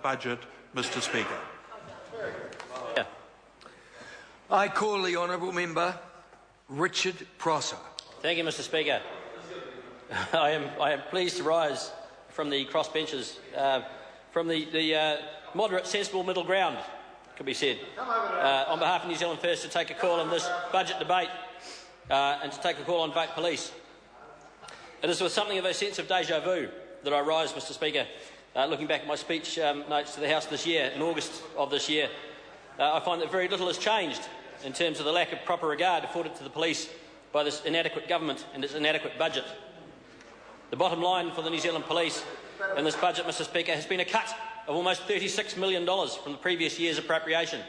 budget, Mr Speaker. Yeah. I call the honourable member Richard Prosser. Thank you, Mr Speaker. I am pleased to rise from the crossbenches, from the moderate, sensible middle ground, could be said, on behalf of New Zealand First, to take a call on this budget debate and to take a call on vote police. It is with something of a sense of déjà vu that I rise, Mr Speaker. Looking back at my speech notes to the House this year, in August of this year, I find that very little has changed in terms of the lack of proper regard afforded to the police by this inadequate government and its inadequate budget. The bottom line for the New Zealand Police in this budget, Mr Speaker, has been a cut of almost $36 million from the previous year's appropriation.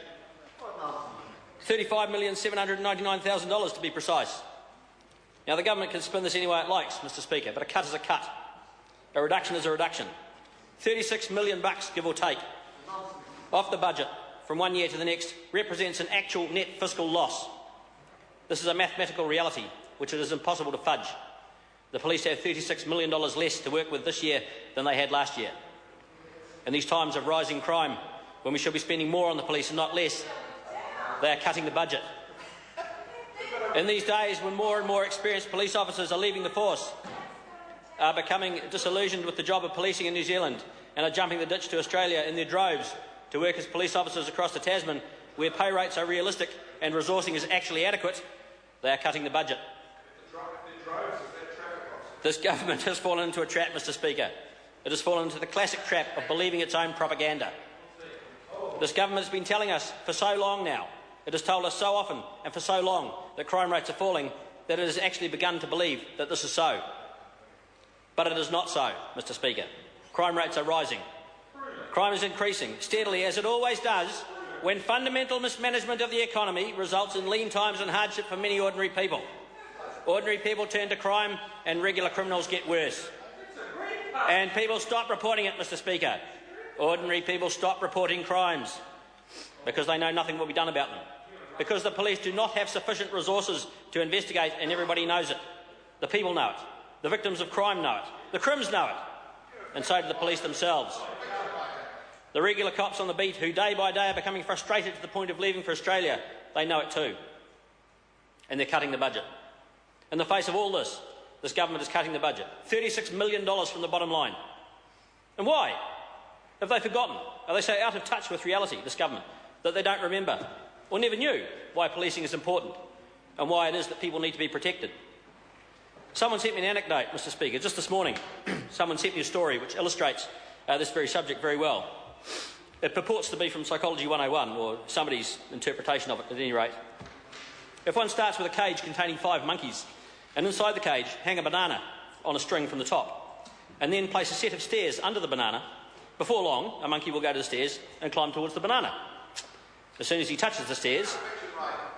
$35,799,000 to be precise. Now, the government can spin this any way it likes, Mr Speaker, but a cut is a cut. A reduction is a reduction. $36 million, give or take, off the budget from one year to the next represents an actual net fiscal loss. This is a mathematical reality which it is impossible to fudge. The police have $36 million less to work with this year than they had last year. In these times of rising crime, when we should be spending more on the police and not less, they are cutting the budget. In these days when more and more experienced police officers are leaving the force, are becoming disillusioned with the job of policing in New Zealand and are jumping the ditch to Australia in their droves to work as police officers across the Tasman, where pay rates are realistic and resourcing is actually adequate, they are cutting the budget. This government has fallen into a trap, Mr Speaker. It has fallen into the classic trap of believing its own propaganda. This government has been telling us for so long now, it has told us so often and for so long that crime rates are falling, that it has actually begun to believe that this is so. But it is not so, Mr Speaker. Crime rates are rising. Crime is increasing steadily, as it always does, when fundamental mismanagement of the economy results in lean times and hardship for many ordinary people. Ordinary people turn to crime and regular criminals get worse. And people stop reporting it, Mr Speaker. Ordinary people stop reporting crimes because they know nothing will be done about them. Because the police do not have sufficient resources to investigate, and everybody knows it. The people know it. The victims of crime know it. The crims know it. And so do the police themselves. The regular cops on the beat, who day by day are becoming frustrated to the point of leaving for Australia, they know it too. And they're cutting the budget. In the face of all this, this government is cutting the budget. $36 million from the bottom line. And why? Have they forgotten? Are they so out of touch with reality, this government, that they don't remember or never knew why policing is important and why it is that people need to be protected? Someone sent me an anecdote, Mr Speaker, just this morning. Someone sent me a story which illustrates this very subject very well. It purports to be from Psychology 101, or somebody's interpretation of it at any rate. If one starts with a cage containing 5 monkeys, and inside the cage hang a banana on a string from the top, and then place a set of stairs under the banana, before long a monkey will go to the stairs and climb towards the banana. As soon as he touches the stairs,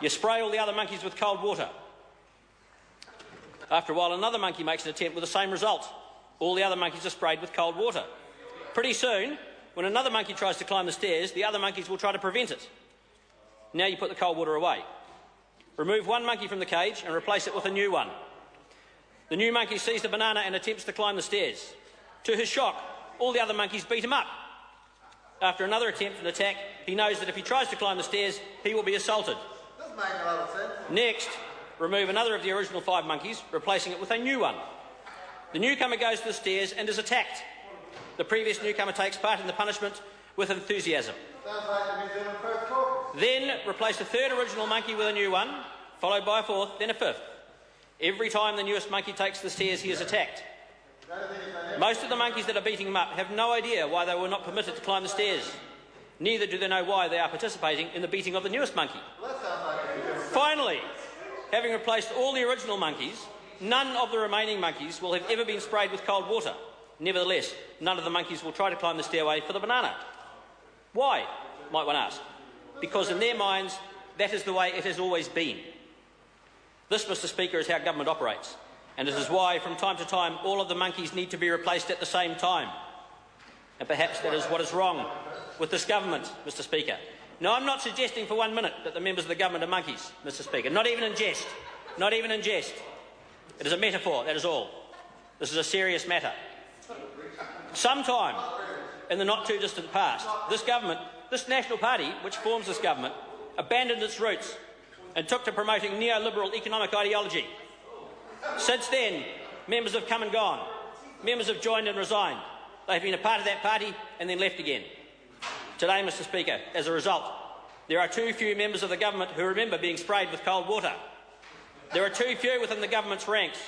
you spray all the other monkeys with cold water. After a while, another monkey makes an attempt with the same result. All the other monkeys are sprayed with cold water. Pretty soon, when another monkey tries to climb the stairs, the other monkeys will try to prevent it. Now you put the cold water away. Remove one monkey from the cage and replace it with a new one. The new monkey sees the banana and attempts to climb the stairs. To his shock, all the other monkeys beat him up. After another attempt at attack, he knows that if he tries to climb the stairs, he will be assaulted. Doesn't make a lot of sense. Next, remove another of the original 5 monkeys, replacing it with a new one. The newcomer goes to the stairs and is attacked. The previous newcomer takes part in the punishment with enthusiasm. Sounds like the New Zealand First talk. Then replace the 3rd original monkey with a new one, followed by a 4th, then a 5th. Every time the newest monkey takes the stairs, he is attacked. Most of the monkeys that are beating him up have no idea why they were not permitted to climb the stairs. Neither do they know why they are participating in the beating of the newest monkey. Finally, having replaced all the original monkeys, none of the remaining monkeys will have ever been sprayed with cold water. Nevertheless, none of the monkeys will try to climb the stairway for the banana. Why, might one ask? Because in their minds, that is the way it has always been. This, Mr Speaker, is how government operates, and it is why, from time to time, all of the monkeys need to be replaced at the same time. And perhaps that is what is wrong with this government, Mr Speaker. No, I'm not suggesting for 1 minute that the members of the government are monkeys, Mr Speaker. Not even in jest. Not even in jest. It is a metaphor, that is all. This is a serious matter. Sometime in the not-too-distant past. This government, this National Party, which forms this government, abandoned its roots and took to promoting neoliberal economic ideology. Since then, members have come and gone. Members have joined and resigned. They have been a part of that party and then left again. Today, Mr Speaker, as a result, there are too few members of the government who remember being sprayed with cold water. There are too few within the government's ranks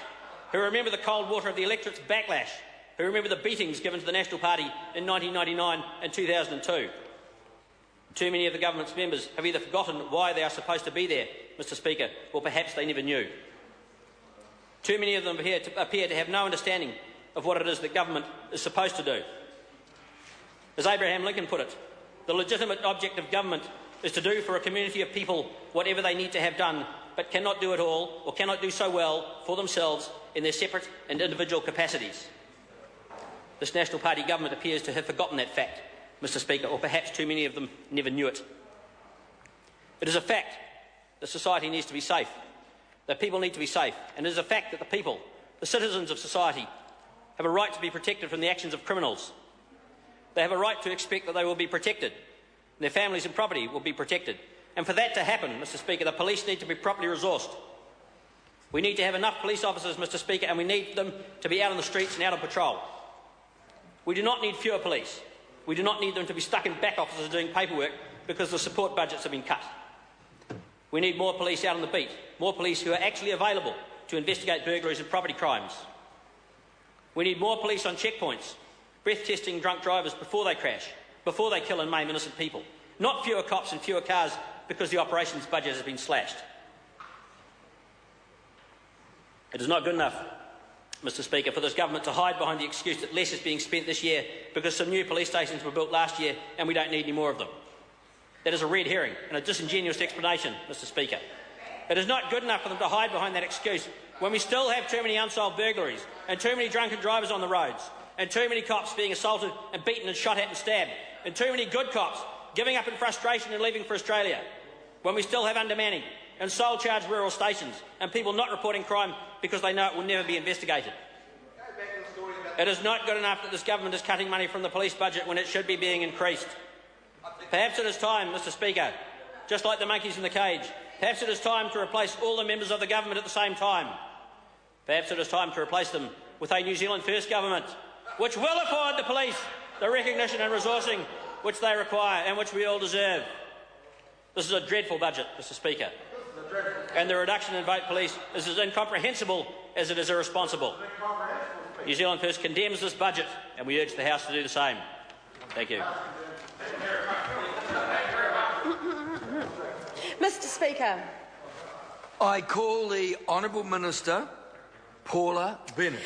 who remember the cold water of the electorate's backlash, who remember the beatings given to the National Party in 1999 and 2002. Too many of the government's members have either forgotten why they are supposed to be there, Mr Speaker, or perhaps they never knew. Too many of them appear to have no understanding of what it is that government is supposed to do. As Abraham Lincoln put it, the legitimate object of government is to do for a community of people whatever they need to have done, but cannot do it all or cannot do so well for themselves in their separate and individual capacities. This National Party government appears to have forgotten that fact, Mr Speaker, or perhaps too many of them never knew it. It is a fact that society needs to be safe, that people need to be safe, and it is a fact that the people, the citizens of society, have a right to be protected from the actions of criminals. They have a right to expect that they will be protected, and their families and property will be protected. And for that to happen, Mr Speaker, the police need to be properly resourced. We need to have enough police officers, Mr Speaker, and we need them to be out on the streets and out on patrol. We do not need fewer police. We do not need them to be stuck in back offices doing paperwork because the support budgets have been cut. We need more police out on the beat, more police who are actually available to investigate burglaries and property crimes. We need more police on checkpoints, breath-testing drunk drivers before they crash, before they kill and maim innocent people. Not fewer cops and fewer cars because the operations budget has been slashed. It is not good enough, Mr Speaker, for this government to hide behind the excuse that less is being spent this year because some new police stations were built last year and we don't need any more of them. That is a red herring and a disingenuous explanation, Mr Speaker. It is not good enough for them to hide behind that excuse when we still have too many unsolved burglaries and too many drunken drivers on the roads and too many cops being assaulted and beaten and shot at and stabbed and too many good cops giving up in frustration and leaving for Australia, when we still have undermanning and sole-charge rural stations and people not reporting crime because they know it will never be investigated. It is not good enough that this government is cutting money from the police budget when it should be being increased. Perhaps it is time, Mr Speaker, just like the monkeys in the cage, perhaps it is time to replace all the members of the government at the same time. Perhaps it is time to replace them with a New Zealand First government, which will afford the police the recognition and resourcing which they require and which we all deserve. This is a dreadful budget, Mr Speaker, and the reduction in vote police is as incomprehensible as it is irresponsible. New Zealand First condemns this budget and we urge the House to do the same. Thank you. Mr Speaker. I call the Honourable Minister Paula Bennett.